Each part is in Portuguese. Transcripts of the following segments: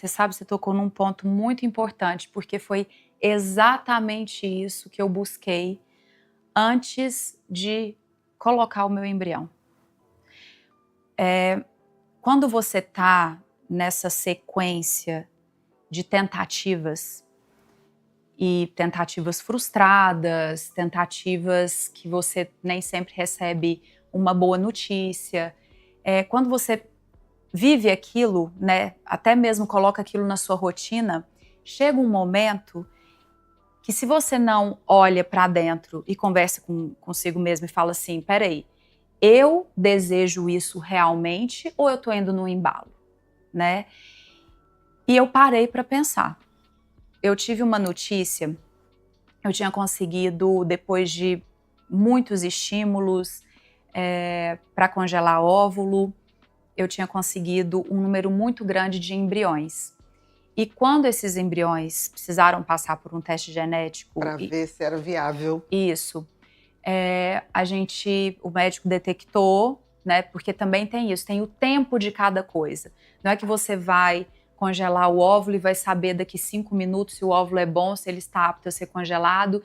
Você sabe, você tocou num ponto muito importante, porque foi exatamente isso que eu busquei antes de colocar o meu embrião. Quando você está nessa sequência de tentativas, e tentativas frustradas, tentativas que você nem sempre recebe uma boa notícia, quando você vive aquilo, né, até mesmo coloca aquilo na sua rotina, chega um momento que, se você não olha para dentro e conversa consigo mesmo e fala assim, peraí, eu desejo isso realmente ou eu tô indo no embalo, né? E eu parei para pensar. Eu tive uma notícia, eu tinha conseguido, depois de muitos estímulos para congelar óvulo, eu tinha conseguido um número muito grande de embriões. E quando esses embriões precisaram passar por um teste genético... Para ver se era viável. Isso. O médico detectou, né, porque também tem isso, tem o tempo de cada coisa. Não é que você vai congelar o óvulo e vai saber daqui 5 minutos se o óvulo é bom, se ele está apto a ser congelado.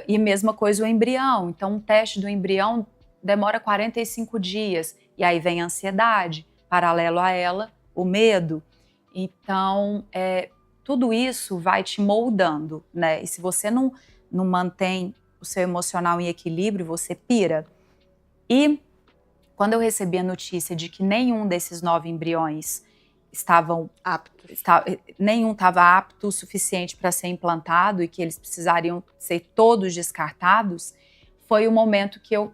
E mesma coisa o embrião. Então, um teste do embrião demora 45 dias. E aí vem a ansiedade, paralelo a ela, o medo. Então, tudo isso vai te moldando, né? E se você não mantém o seu emocional em equilíbrio, você pira. E quando eu recebi a notícia de que nenhum desses 9 embriões nenhum estava apto o suficiente para ser implantado e que eles precisariam ser todos descartados, foi o momento que eu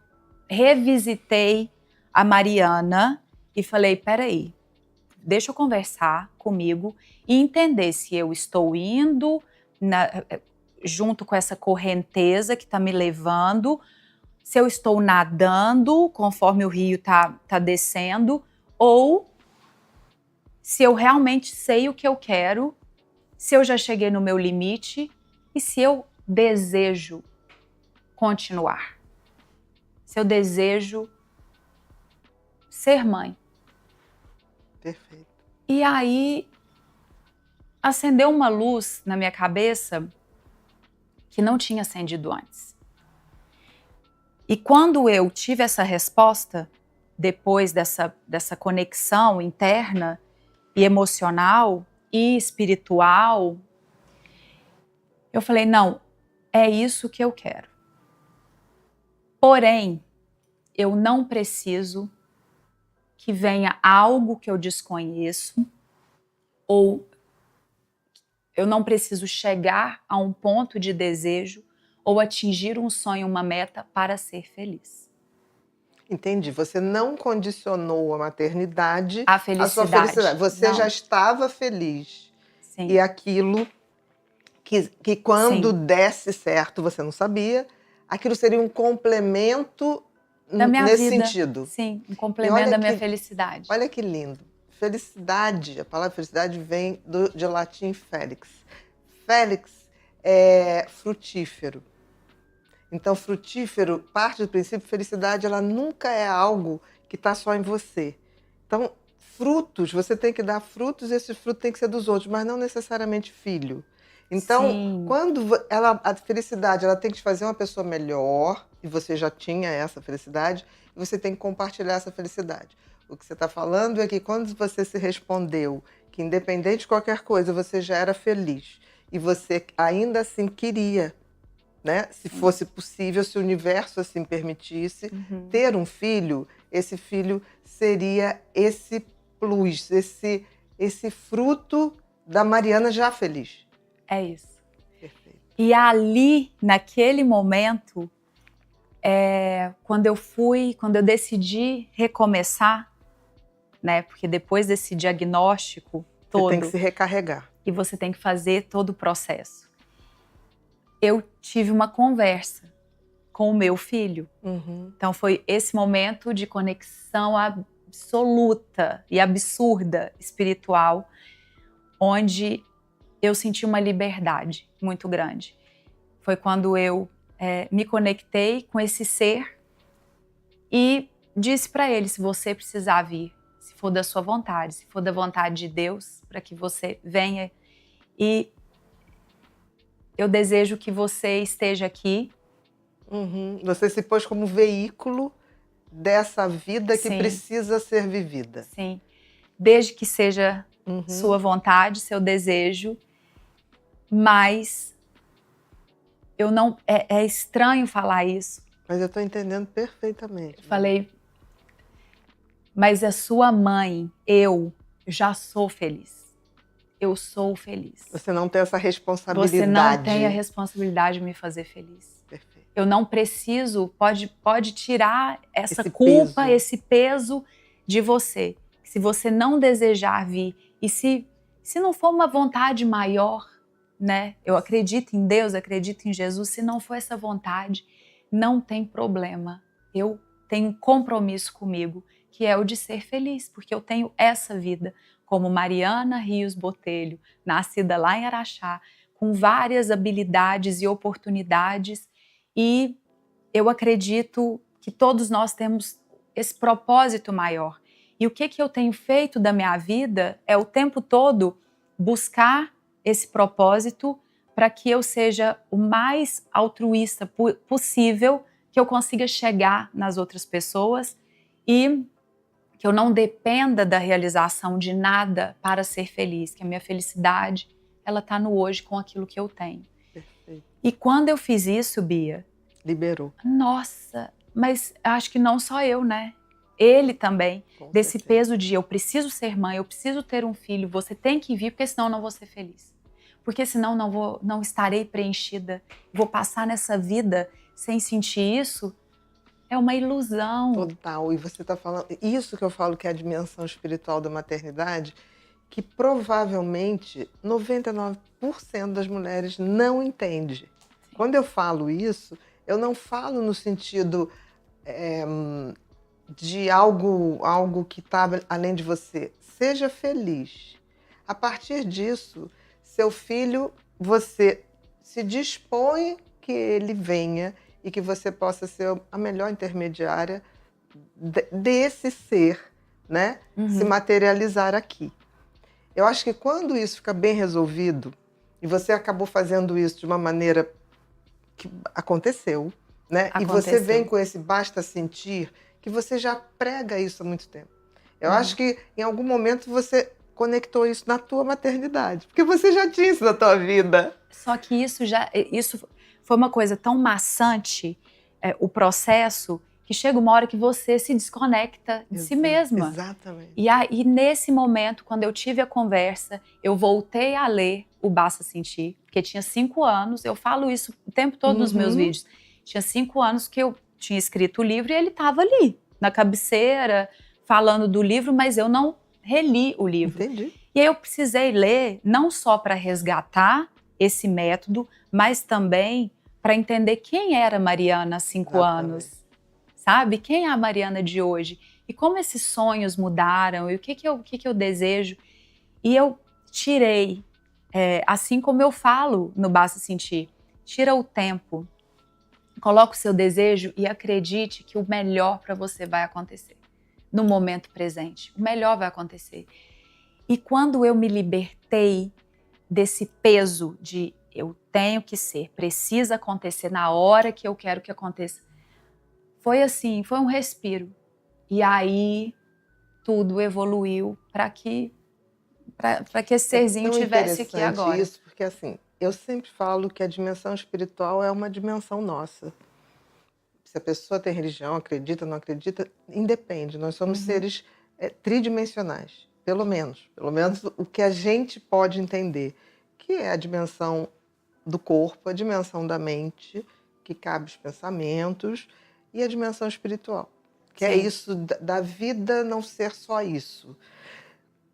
revisitei a Mariana e falei, peraí, deixa eu conversar comigo e entender se eu estou indo junto com essa correnteza que está me levando, se eu estou nadando conforme o rio tá descendo, ou se eu realmente sei o que eu quero, se eu já cheguei no meu limite e se eu desejo continuar, se eu desejo ser mãe. Perfeito. E aí acendeu uma luz na minha cabeça que não tinha acendido antes. E quando eu tive essa resposta, depois dessa conexão interna e emocional e espiritual, eu falei, não, é isso que eu quero. Porém, eu não preciso que venha algo que eu desconheço, ou eu não preciso chegar a um ponto de desejo ou atingir um sonho, uma meta para ser feliz. Entendi. Você não condicionou a maternidade A à sua felicidade. felicidade. Você Não. já estava feliz. Sim. E aquilo que quando Sim. desse certo, você não sabia, aquilo seria um complemento Da minha nesse vida. Sentido. Sim, um complemento da minha felicidade. Olha que lindo. Felicidade, a palavra felicidade vem de latim felix. Felix é frutífero. Então, frutífero parte do princípio, felicidade, ela nunca é algo que está só em você. Então, frutos, você tem que dar frutos, esse fruto tem que ser dos outros, mas não necessariamente filho. Então, Sim. quando a felicidade, ela tem que te fazer uma pessoa melhor, e você já tinha essa felicidade, e você tem que compartilhar essa felicidade. O que você está falando é que quando você se respondeu que, independente de qualquer coisa, você já era feliz, e você ainda assim queria, né? Se fosse possível, se o universo assim permitisse, ter um filho, esse filho seria esse plus, esse fruto da Mariana já feliz. É isso. Perfeito. E ali, naquele momento, quando eu decidi recomeçar, né? Porque depois desse diagnóstico todo, você tem que se recarregar. E você tem que fazer todo o processo. Eu tive uma conversa com o meu filho. Então foi esse momento de conexão absoluta e absurda espiritual, onde eu senti uma liberdade muito grande. Foi quando eu me conectei com esse ser e disse para ele, se você precisar vir, se for da sua vontade, se for da vontade de Deus, para que você venha. E eu desejo que você esteja aqui. Você se pôs como veículo dessa vida que Sim. precisa ser vivida. Sim. Desde que seja sua vontade, seu desejo, mas eu não. É estranho falar isso. Mas eu estou entendendo perfeitamente. Falei, mas a sua mãe, eu já sou feliz. Eu sou feliz. Você não tem essa responsabilidade. Você não tem a responsabilidade de me fazer feliz. Perfeito. Eu não preciso, pode tirar essa culpa, esse peso de você. Se você não desejar vir, e se não for uma vontade maior, né? Eu acredito em Deus, acredito em Jesus, se não for essa vontade, não tem problema. Eu tenho um compromisso comigo, que é o de ser feliz, porque eu tenho essa vida, como Mariana Rios Botelho, nascida lá em Araxá, com várias habilidades e oportunidades, e eu acredito que todos nós temos esse propósito maior. E o que eu tenho feito da minha vida é o tempo todo buscar esse propósito para que eu seja o mais altruísta possível, que eu consiga chegar nas outras pessoas e que eu não dependa da realização de nada para ser feliz, que a minha felicidade ela está no hoje com aquilo que eu tenho. Perfeito. E quando eu fiz isso, Bia... Liberou. Nossa, mas acho que não só eu, né? Ele também, Com desse certeza. peso de eu preciso ser mãe, eu preciso ter um filho, você tem que vir, porque senão eu não vou ser feliz. Porque senão não estarei preenchida, vou passar nessa vida sem sentir isso. É uma ilusão. Total. E você está falando... Isso que eu falo que é a dimensão espiritual da maternidade, que provavelmente 99% das mulheres não entende. Quando eu falo isso, eu não falo no sentido de algo que está além de você. Seja feliz. A partir disso, seu filho, você se dispõe que ele venha e que você possa ser a melhor intermediária desse ser, né? Se materializar aqui. Eu acho que quando isso fica bem resolvido, e você acabou fazendo isso de uma maneira que aconteceu, né? E você vem com esse basta sentir, que você já prega isso há muito tempo. Eu acho que em algum momento você conectou isso na tua maternidade, porque você já tinha isso na tua vida. Só que isso foi uma coisa tão maçante, o processo, que chega uma hora que você se desconecta de si mesma. Exatamente. E aí, nesse momento, quando eu tive a conversa, eu voltei a ler o Basta Sentir, porque tinha 5 anos, eu falo isso o tempo todo nos meus vídeos. Tinha 5 anos que eu tinha escrito o livro e ele estava ali, na cabeceira, falando do livro, mas eu não reli o livro. Entendi. E aí eu precisei ler, não só para resgatar esse método, mas também para entender quem era a Mariana há 5 anos. Sabe? Quem é a Mariana de hoje? E como esses sonhos mudaram? E o que eu desejo? E eu tirei, assim como eu falo no Basta Sentir, tira o tempo, coloca o seu desejo e acredite que o melhor para você vai acontecer. No momento presente, o melhor vai acontecer. E quando eu me libertei desse peso de eu tenho que ser, precisa acontecer na hora que eu quero que aconteça, foi assim, foi um respiro. E aí tudo evoluiu para que esse serzinho estivesse aqui agora. Isso, porque assim, eu sempre falo que a dimensão espiritual é uma dimensão nossa. Se a pessoa tem religião, acredita, não acredita, independe. Nós somos seres tridimensionais, pelo menos o que a gente pode entender, que é a dimensão do corpo, a dimensão da mente, que cabe os pensamentos, e a dimensão espiritual, que é isso da vida não ser só isso.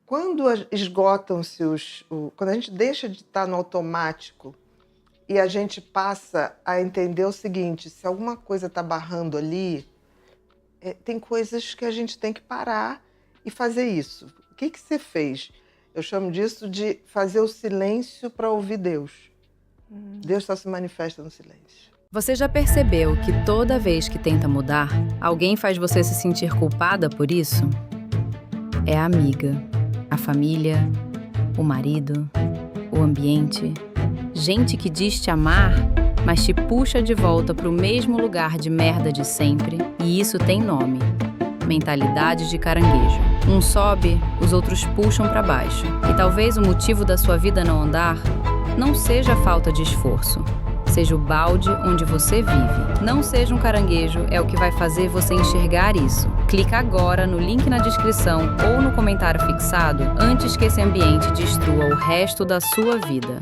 Quando esgotam-se quando a gente deixa de estar no automático e a gente passa a entender o seguinte, se alguma coisa está barrando ali, tem coisas que a gente tem que parar e fazer isso. O que você fez? Eu chamo disso de fazer o silêncio para ouvir Deus. Deus só se manifesta no silêncio. Você já percebeu que toda vez que tenta mudar, alguém faz você se sentir culpada por isso? é a amiga, a família, o marido, o ambiente. Gente que diz te amar, mas te puxa de volta pro mesmo lugar de merda de sempre. E isso tem nome: mentalidade de caranguejo. Um sobe, os outros puxam para baixo. E talvez o motivo da sua vida não andar não seja a falta de esforço, seja o balde onde você vive. Não seja um caranguejo é o que vai fazer você enxergar isso. Clica agora no link na descrição ou no comentário fixado antes que esse ambiente destrua o resto da sua vida.